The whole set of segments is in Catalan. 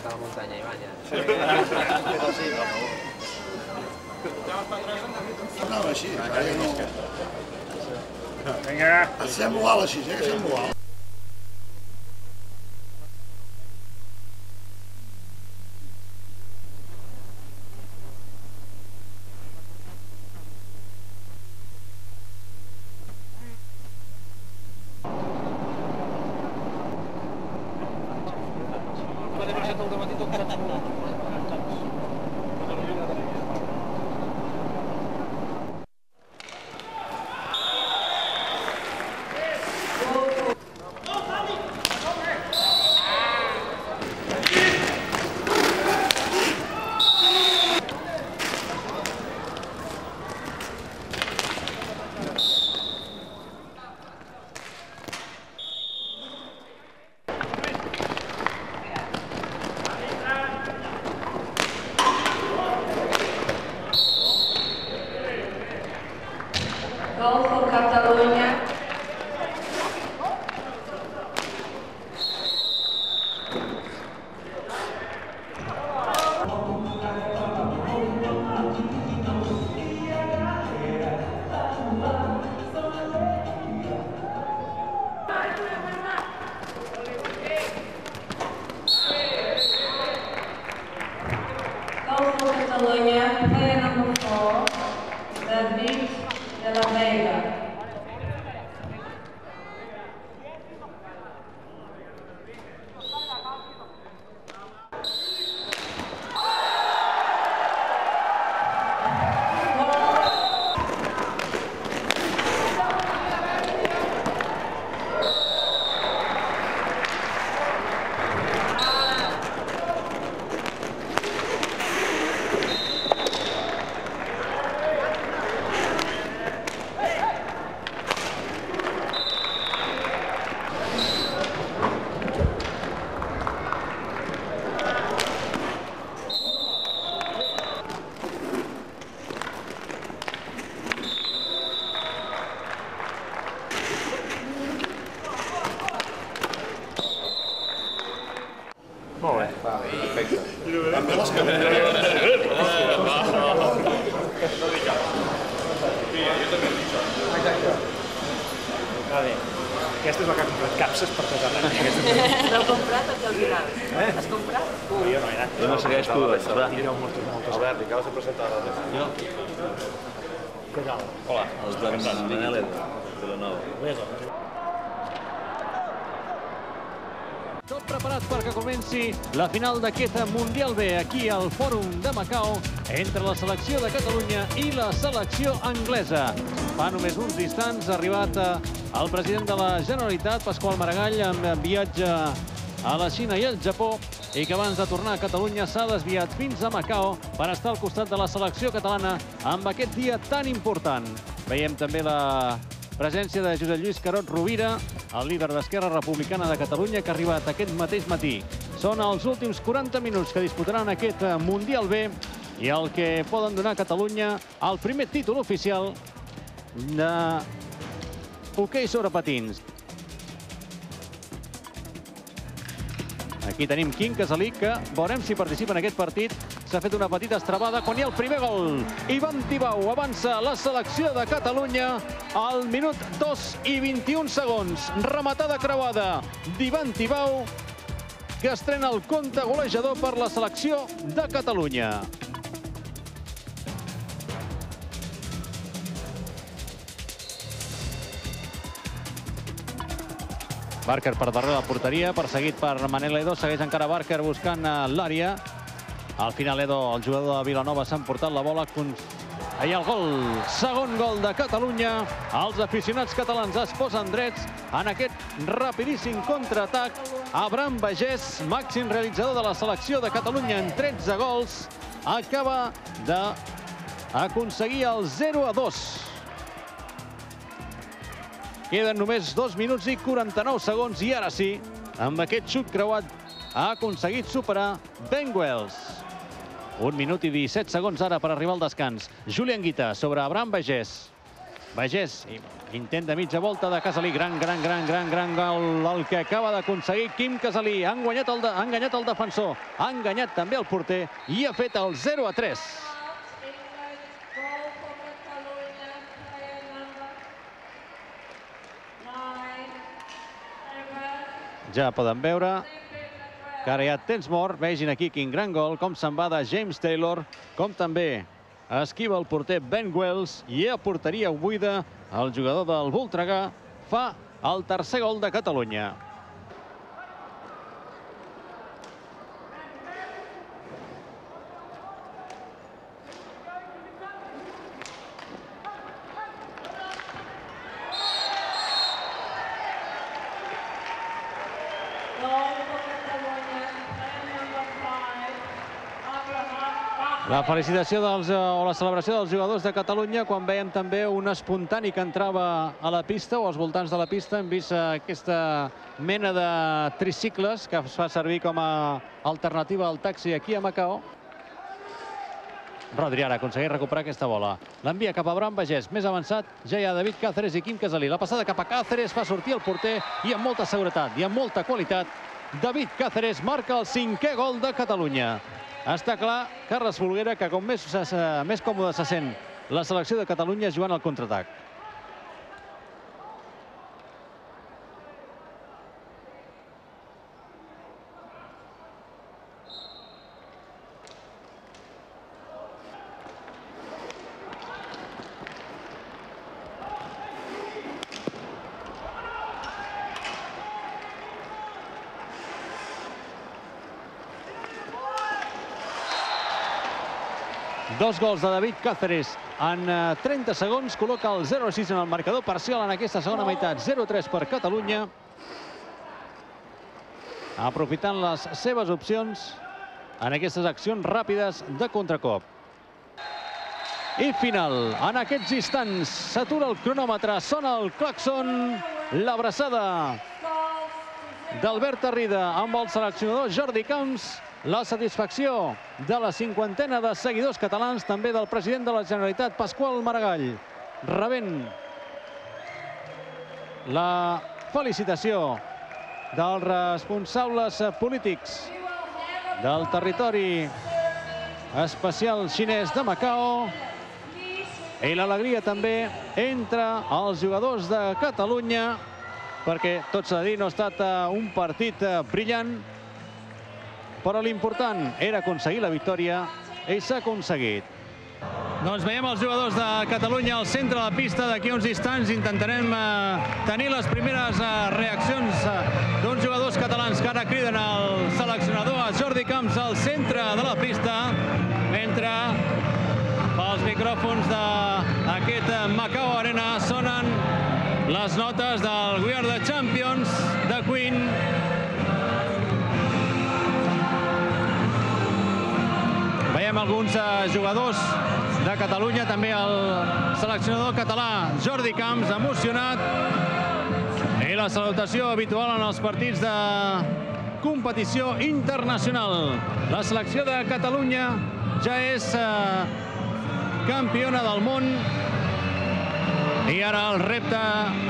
nevat a la muntanya, Ivan, ja. Sí, Anava així, ara ja no... vinga. Sembla alt així, que sembla alt. Gol for Catalunya. Gol for Catalunya, player number 4, David de la Vega. Molt bé. Perfecte. També les cadenes. Va bé. Aquesta és la que ha comprat capses per tot arreu. L'heu comprat aquí al final? Has comprat? Jo no he anat. Jo no segueix Pudor, va. Tireu moltes. Albert, li acabes de presentar la resta. Jo. Què tal? Hola. Els de Manel de la Nova. Ledo. Tot preparat perquè comenci la final d'aquest Mundial B aquí al Fòrum de Macau entre la selecció de Catalunya i la selecció anglesa. Fa només uns instants ha arribat el president de la Generalitat, Pasqual Maragall, amb viatge a la Xina i al Japó, i que abans de tornar a Catalunya s'ha desviat fins a Macau per estar al costat de la selecció catalana amb aquest dia tan important. Veiem també la presència de Josep Lluís Carod Rovira, el líder d'Esquerra Republicana de Catalunya, que ha arribat aquest mateix matí. Són els últims 40 minuts que disputaran aquest Mundial B i el que poden donar a Catalunya el primer títol oficial de hoquei sobre patins. Aquí tenim Quim Casalí, que veurem si participa en aquest partit. S'ha fet una petita estrabada quan hi ha el primer gol. Ivan Tibau avança la selecció de Catalunya al minut 2 i 21 segons. Rematada creuada d'Ivan Tibau, que estrena el compte golejador per la selecció de Catalunya. Barker per darrere la porteria, perseguit per Manel Edo. Segueix encara Barker buscant l'àrea. Al final Edo, el jugador de Vilanova, s'ha emportat la bola. Allà el gol, segon gol de Catalunya. Els aficionats catalans es posen drets en aquest rapidíssim contraatac. Abraham Bagés, màxim realitzador de la selecció de Catalunya en 13 gols, acaba d'aconseguir el 0-2. Queden només 2 minuts i 49 segons i ara sí, amb aquest xut creuat, ha aconseguit superar Ben Wells. 1 minut i 17 segons ara per arribar al descans. Julián Guita sobre Abraham Bagés. Bagés, intent de mitja volta de Casalí. Gran gol el que acaba d'aconseguir Quim Casalí. Ha enganyat el defensor, ha enganyat també el porter i ha fet el 0-3. Ja poden veure que ara hi ha temps mort. Vegin aquí quin gran gol, com se'n va de James Taylor, com també esquiva el porter Ben Wells i a porteria buida el jugador del Voltregà fa el tercer gol de Catalunya. La felicitació o la celebració dels jugadors de Catalunya quan veiem també un espontani que entrava a la pista o als voltants de la pista. Hem vist aquesta mena de tricicles que es fa servir com a alternativa al taxi aquí a Macau. Rodri ara aconsegueix recuperar aquesta bola. L'envia cap a Abraham Bagés. Més avançat ja hi ha David Cáceres i Quim Casalí. La passada cap a Cáceres fa sortir el porter i amb molta seguretat i amb molta qualitat David Cáceres marca el 5è gol de Catalunya. Està clar, Carles Folguera, que com més còmode se sent la selecció de Catalunya jugant al contraatac. Dos gols de David Cáceres en 30 segons, col·loca el 0-6 en el marcador parcial en aquesta segona meitat. 0-3 per Catalunya. Aprofitant les seves opcions en aquestes accions ràpides de contracop. I final. En aquests instants s'atura el cronòmetre, sona el clàxon, l'abraçada d'Albert Arrida amb el seleccionador Jordi Camps, la satisfacció de la cinquantena de seguidors catalans, també del president de la Generalitat, Pasqual Maragall, rebent la felicitació dels responsables polítics del territori especial xinès de Macau i l'alegria també entre els jugadors de Catalunya, perquè tot s'ha de dir, no ha estat un partit brillant, però l'important era aconseguir la victòria i s'ha aconseguit. Doncs veiem els jugadors de Catalunya al centre de la pista. D'aquí uns instants intentarem tenir les primeres reaccions d'uns jugadors catalans que ara criden al seleccionador, a Jordi Camps, al centre de la pista, mentre pels micròfons d'aquest Macau Arena sonen les notes del We Are the Champions de Queen. Veiem alguns jugadors de Catalunya, també el seleccionador català Jordi Camps, emocionat. I la salutació habitual en els partits de competició internacional. La selecció de Catalunya ja és campiona del món. I ara el repte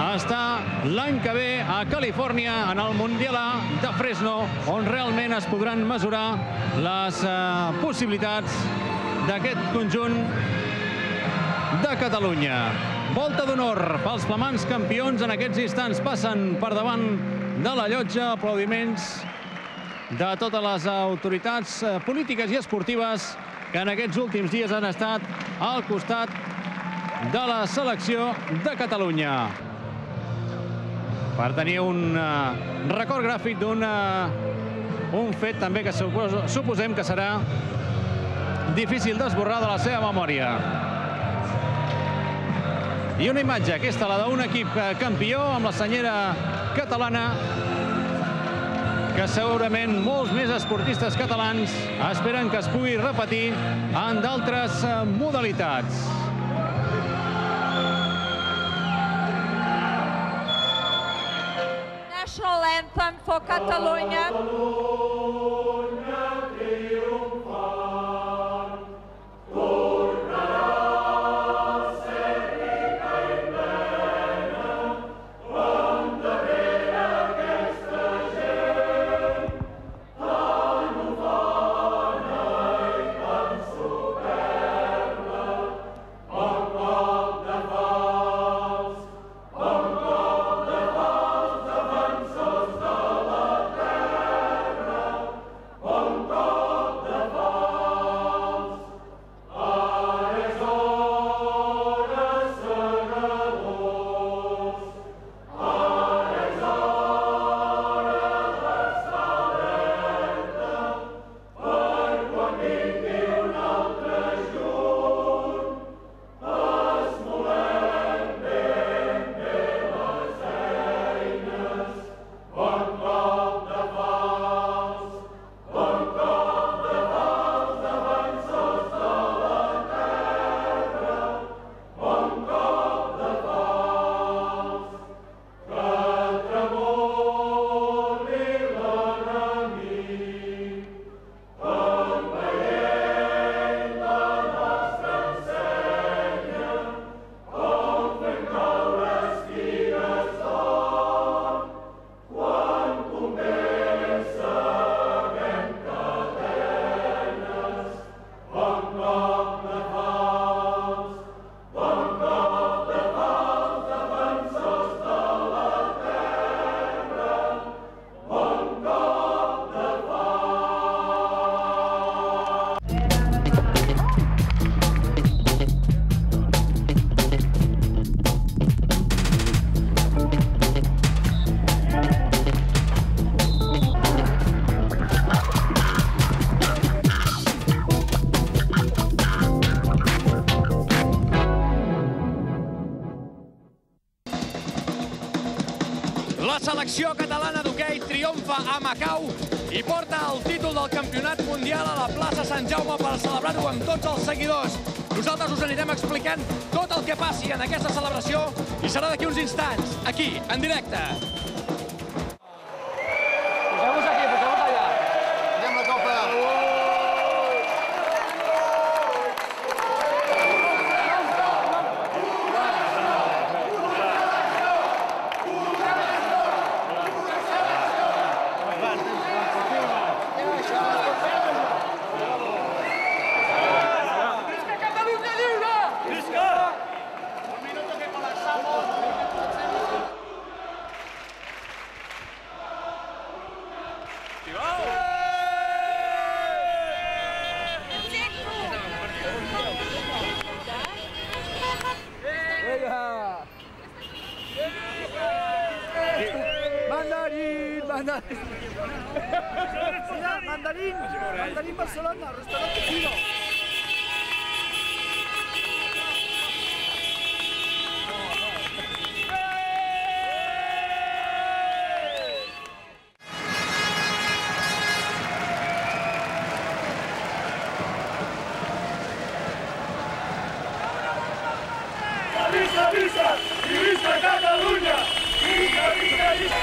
està l'any que ve a Califòrnia, en el Mundial A de Fresno, on realment es podran mesurar les possibilitats d'aquest conjunt de Catalunya. Volta d'honor pels flamants campions. En aquests instants passen per davant de la llotja. Aplaudiments de totes les autoritats polítiques i esportives que en aquests últims dies han estat al costat de la selecció de Catalunya. Per tenir un record gràfic d'un fet també que suposem que serà difícil d'esborrar de la seva memòria. I una imatge, aquesta, la d'un equip campió amb la senyera catalana, que segurament molts més esportistes catalans esperen que es pugui repetir en d'altres modalitats. National anthem for Catalonia. selecció catalana d'hoquei triomfa a Macau i porta el títol del campionat mundial a la plaça Sant Jaume per celebrar-ho amb tots els seguidors. Nosaltres us anirem explicant tot el que passi en aquesta celebració i serà d'aquí uns instants, aquí, en directe. Poseu-vos aquí, poseu-vos allà. Anem la copa. Mandarín Barcelona, restaurante Chino. ¡Visca, visca! ¡Y visca Cataluña! ¡Visca, visca, visca!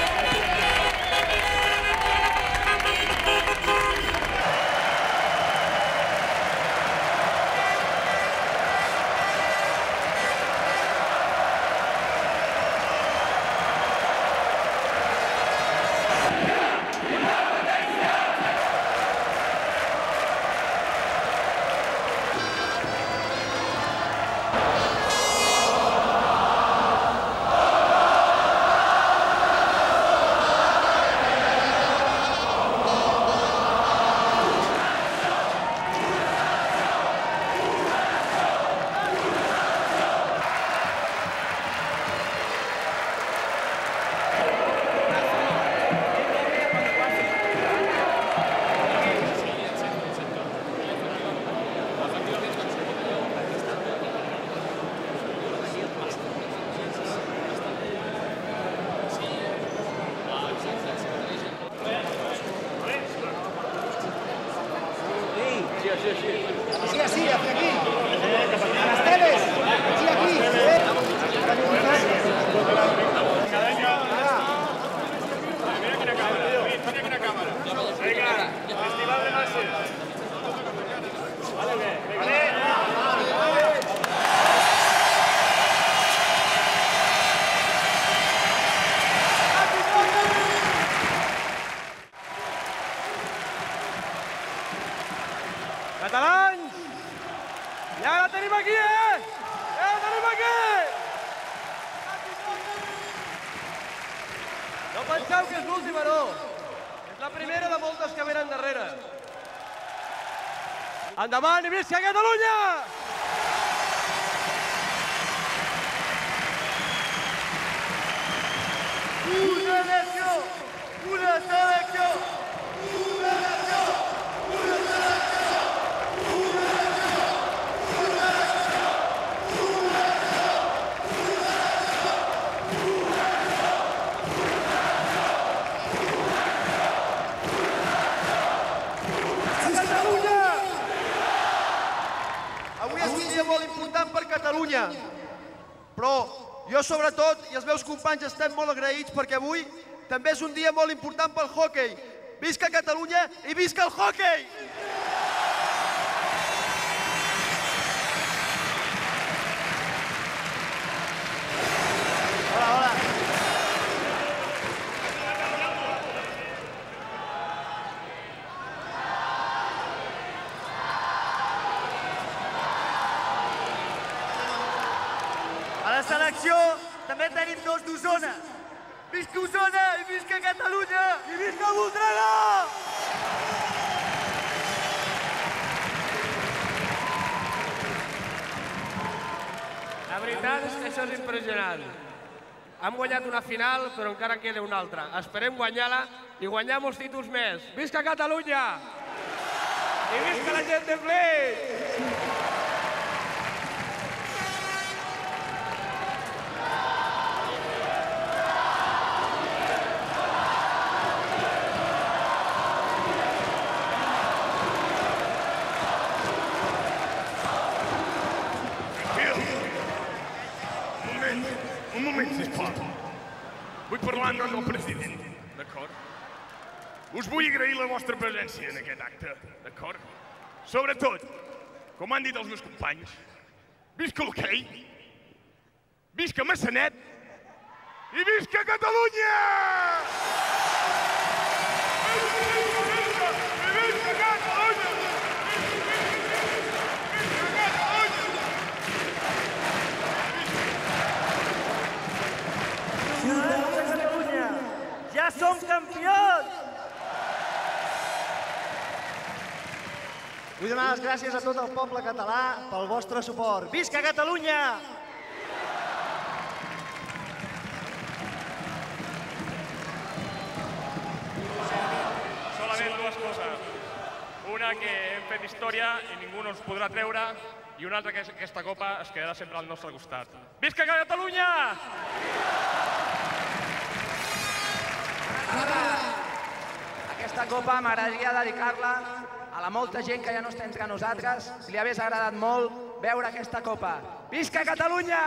Sí, hacia aquí. A las teles. Sí, aquí. Mira quina cámara. Venga, festival de bases. Vale, venga. Catalans! Ja la tenim aquí, eh? Ja la tenim aquí! No penseu que és l'última, no. És la primera de moltes que venen darrere. Endavant i visca Catalunya! Una nació! Una selecció! Una nació! Una selecció! Avui és un dia molt important per Catalunya, però jo sobretot i els meus companys estem molt agraïts perquè avui també és un dia molt important pel hoquei. Visca Catalunya i visca el hoquei! Hola, hola. A la selecció també tenim dos d'Osona. Visca Osona i visca Catalunya! I visca Voltregà! La veritat és que això és impressionant. Hem guanyat una final, però encara en queda una altra. Esperem guanyar-la i guanyar molts títols més. Visca Catalunya! I visca la gent de Flix! us vull agrair la vostra presència en aquest acte, d'acord? Sobretot, com han dit els meus companys, visca l'hoquei, visca Massanet i visca Catalunya! Visca Catalunya! Ciutadans de Catalunya, ja som campions! Vull donar les gràcies a tot el poble català pel vostre suport. Visca Catalunya! Solament dues coses. Una, que hem fet història i ningú no ens podrà treure, i una altra, que aquesta copa es quedarà sempre al nostre costat. Visca Catalunya! Aquesta copa m'agradaria dedicar-la a la molta gent que ja no està entre nosaltres. Li hagués agradat molt veure aquesta copa. Visca Catalunya!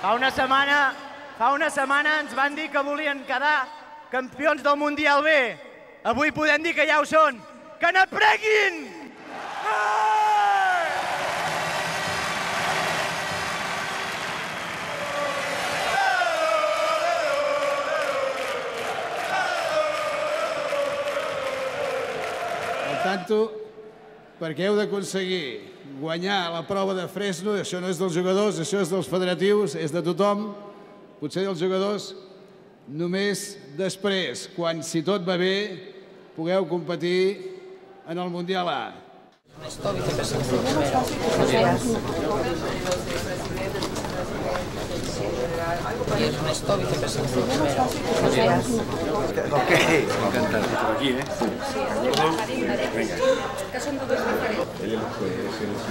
Fa una setmana ens van dir que volien quedar campions del Mundial B. Avui podem dir que ja ho són. Que n'apreguin! Al tanto, perquè heu d'aconseguir guanyar la prova de Fresno, això no és dels jugadors, això és dels federatius, és de tothom, potser dels jugadors, només després, quan, si tot va bé, pugueu competir en el Mundial A. Ernesto, vicepresidente primero. Ok. Encantado. Por aquí, ¿eh? Venga. Él es el que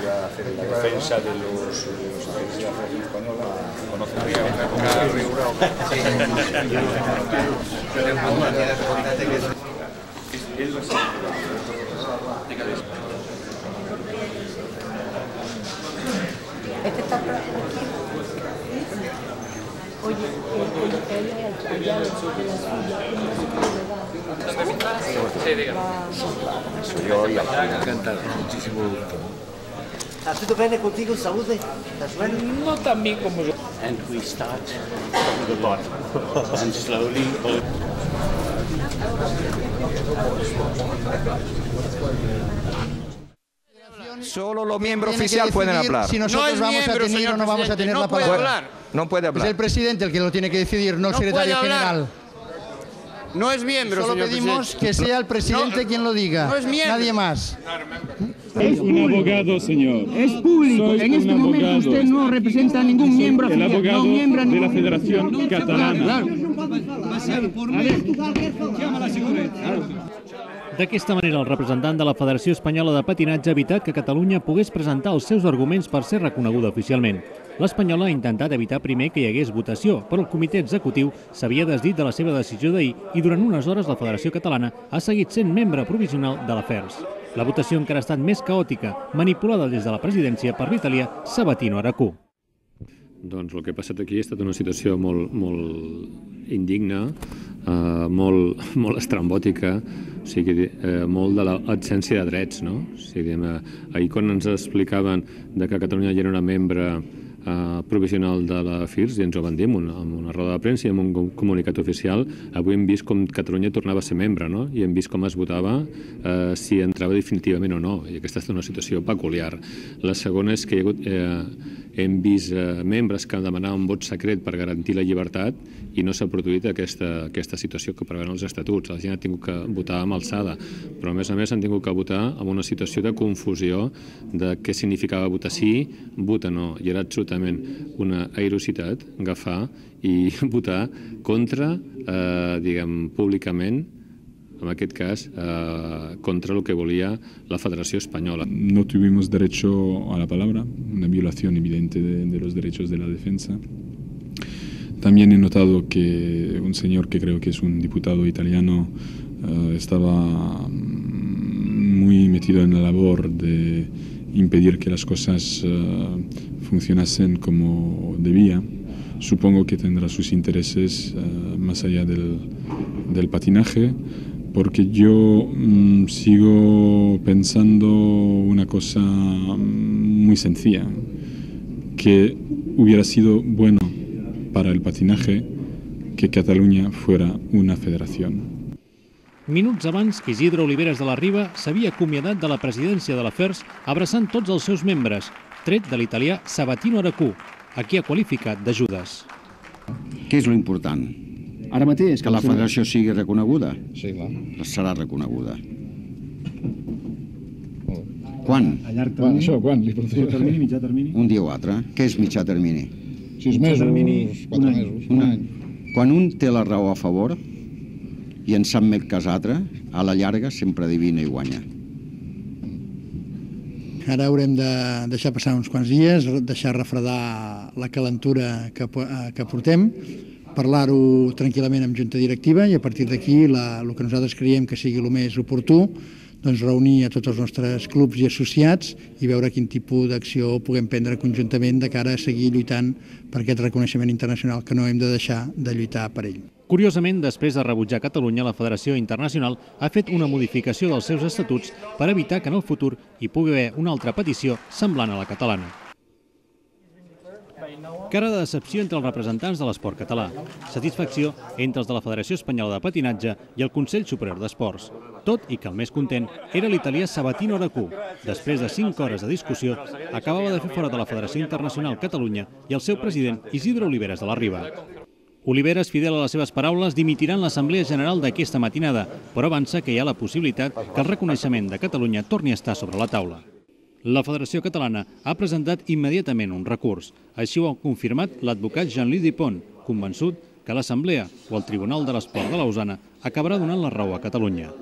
va a hacer la defensa de los agentes de la Federación Española. Conoce la Este está por aquí. Oye, allá de la suya, Sí, dígame. Soy yo y encantado. Muchísimo gusto. ¿Está todo bien contigo? ¿Salud? ¿Estás bien? No tan bien como yo. And we start from the bottom and slowly. Solo los miembros oficiales pueden hablar. Si nosotros vamos a tener o no vamos a tener la palabra. No puede hablar. Es el presidente el que lo tiene que decidir, no el secretario general. No es miembro, Solo señor pedimos presidente. que sea el presidente quien lo diga. No es miembro. Nadie más. Es un abogado, señor. Es público. Soy En este un momento abogado. usted no representa a ningún miembro. El oficial, abogado no miembro a de la ningún- Federación Catalana. D'aquesta manera, el representant de la Federació Espanyola de Patinatge ha evitat que Catalunya pogués presentar els seus arguments per ser reconeguda oficialment. L'Espanyola ha intentat evitar primer que hi hagués votació, però el comitè executiu s'havia desdit de la seva decisió d'ahir i durant unes hores la Federació Catalana ha seguit sent membre provisional de l'Afers. La votació encara ha estat més caòtica, manipulada des de la presidència per l'italià Sabatino Aracú. Doncs el que ha passat aquí ha estat una situació molt indigna, molt estrambòtica, o sigui, molt de l'absència de drets, no? O sigui, ahir quan ens explicaven que Catalunya ja era una membre provisional de la FIRS, i ens ho van dir en una roda de premsa i en un comunicat oficial, avui hem vist com Catalunya tornava a ser membre, no? I hem vist com es votava si entrava definitivament o no, i aquesta és una situació peculiar. La segona és que hem vist membres que demanaven vot secret per garantir la llibertat i no s'ha produït aquesta situació que preveuen els estatuts. La gent ha tingut que votar amb alçada, però a més han tingut que votar amb una situació de confusió de què significava votar sí, votar no, i era absolutament una airositat agafar i votar contra, diguem, públicament, en aquest cas, contra el que volia la Federació Espanyola. No tuvimos derecho a la palabra, una violación evidente de los derechos de la defensa. También he notado que un señor que creo que es un diputado italiano estaba metido en la labor de impedir que las cosas funcionasen como debía. Supongo que tendrá sus intereses más allá del patinaje, porque yo sigo pensando una cosa muy sencilla, que hubiera sido bueno para el patinaje que Catalunya fuera una federación. Minuts abans, Isidre Oliveres de la Riva s'havia acomiadat de la presidència de l'Afers abraçant tots els seus membres, tret de l'italià Sabatino Aracú, a qui ha qualificat de Judes. Què és l'important? Ara mateix... Que la federació sigui reconeguda? Sí, clar. Serà reconeguda. Quan? A llarg termini? Això, quan? Curt termini, mitjà termini? Un dia o altre. Què és mitjà termini? 6 mesos, 4 mesos. Un any. Quan un té la raó a favor i en sap més que l'altre, a la llarga sempre adivina i guanya. Ara haurem de deixar passar uns quants dies, deixar refredar la calentura que portem, parlar-ho tranquil·lament amb junta directiva i a partir d'aquí el que nosaltres creiem que sigui el més oportú, doncs reunir a tots els nostres clubs i associats i veure quin tipus d'acció puguem prendre conjuntament de cara a seguir lluitant per aquest reconeixement internacional que no hem de deixar de lluitar per ell. Curiosament, després de rebutjar Catalunya, la Federació Internacional ha fet una modificació dels seus estatuts per evitar que en el futur hi pugui haver una altra petició semblant a la catalana. Cara de decepció entre els representants de l'esport català. Satisfacció entre els de la Federació Espanyola de Patinatge i el Consell Superior d'Esports. Tot i que el més content era l'italià Sabatino Aracú. Després de 5 hores de discussió, acabava de fer fora de la Federació Internacional Catalunya i el seu president Isidre Oliveres de la Riva. Oliveres, fidel a les seves paraules, dimitirà en l'Assemblea General d'aquesta matinada, però avança que hi ha la possibilitat que el reconeixement de Catalunya torni a estar sobre la taula. La Federació Catalana ha presentat immediatament un recurs. Així ho ha confirmat l'advocat Jean-Louis Dupont, convençut que l'Assemblea o el Tribunal de l'Esport de Lausana acabarà donant la raó a Catalunya.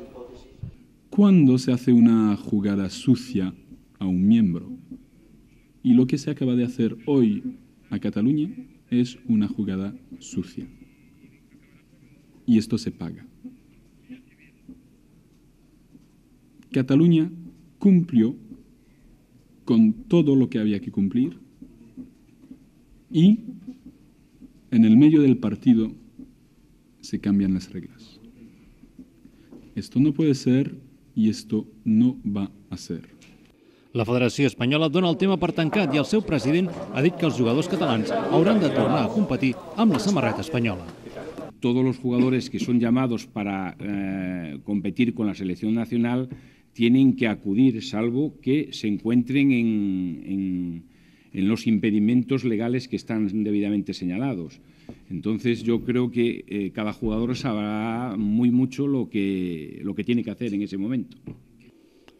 Cuando se hace una jugada sucia a un miembro, y lo que se acaba de hacer hoy a Cataluña es una jugada sucia. Y esto se paga. Cataluña cumplió con todo lo que había que cumplir y en el medio del partido se cambian las reglas. Esto no puede ser y esto no va a ser. La Federació Espanyola dona el tema per tancat i el seu president ha dit que els jugadors catalans hauran de tornar a competir amb la samarreta espanyola. Todos los jugadores que son llamados para competir con la selección nacional tienen que acudir, salvo que se encuentren en los impedimentos legales que están debidamente señalados. Entonces yo creo que cada jugador sabrá muy mucho lo que tiene que hacer en ese momento.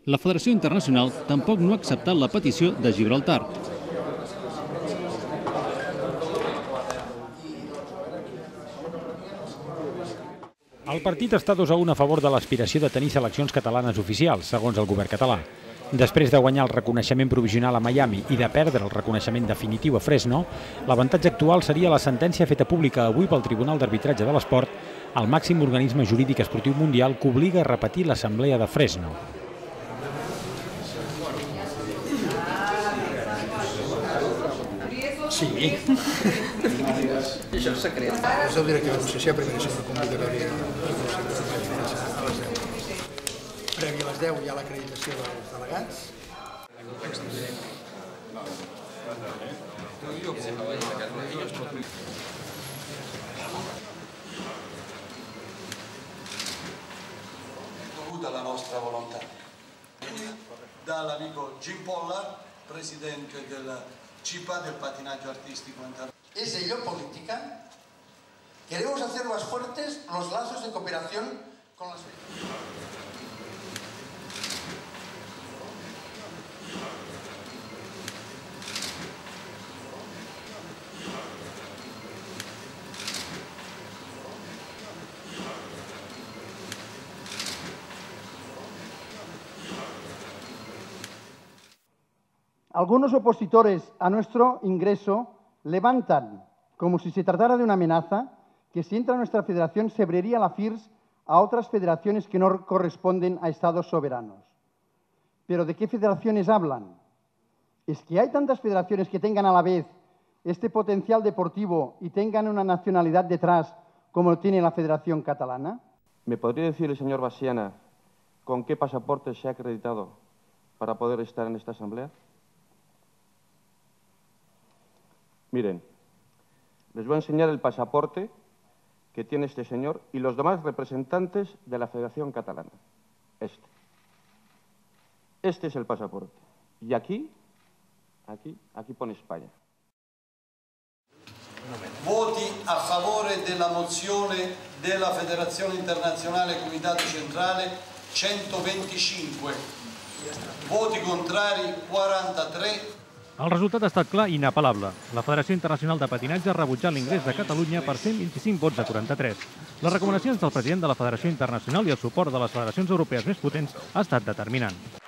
La Federació Internacional tampoc no ha acceptat la petició de Gibraltar. El partit està 2-1 a favor de l'aspiració de tenir seleccions catalanes oficials, segons el govern català. Després de guanyar el reconeixement provisional a Miami i de perdre el reconeixement definitiu a Fresno, l'avantatge actual seria la sentència feta pública avui pel Tribunal d'Arbitratge de l'Esport, el màxim organisme jurídic esportiu mundial que obliga a repetir l'assemblea de Fresno. Sí. I això és secret. És el directiu de negociació, primera i segona convocatòria a les 10. Previ a les 10 hi ha l'acreditació dels delegats. Dovuta la nostra volontà. Dall'amico Jim Pollard, presidente del CIPA, del patinaje artístico internacional. ¿Es ello política? Queremos hacer más fuertes los lazos de cooperación con las... Algunos opositores a nuestro ingreso levantan, como si se tratara de una amenaza, que si entra nuestra federación se abriría la FIRS a otras federaciones que no corresponden a estados soberanos. Pero ¿de qué federaciones hablan? ¿Es que hay tantas federaciones que tengan a la vez este potencial deportivo y tengan una nacionalidad detrás como tiene la Federación Catalana? ¿Me podría decir el señor Basiana con qué pasaporte se ha acreditado para poder estar en esta asamblea? Miren, les voy a enseñar el pasaporte que tiene este señor y los demás representantes de la Federación Catalana. Este es el pasaporte. Y aquí pone España. Voti a favore della mozione della Federazione Internazionale Comitato Centrale 125. Voti contrari 43. El resultat ha estat clar i inapel·lable. La Federació Internacional de Patinatge ha rebutjat l'ingrés de Catalunya per 125 vots a 43. Les recomanacions del president de la Federació Internacional i el suport de les federacions europees més potents ha estat determinant.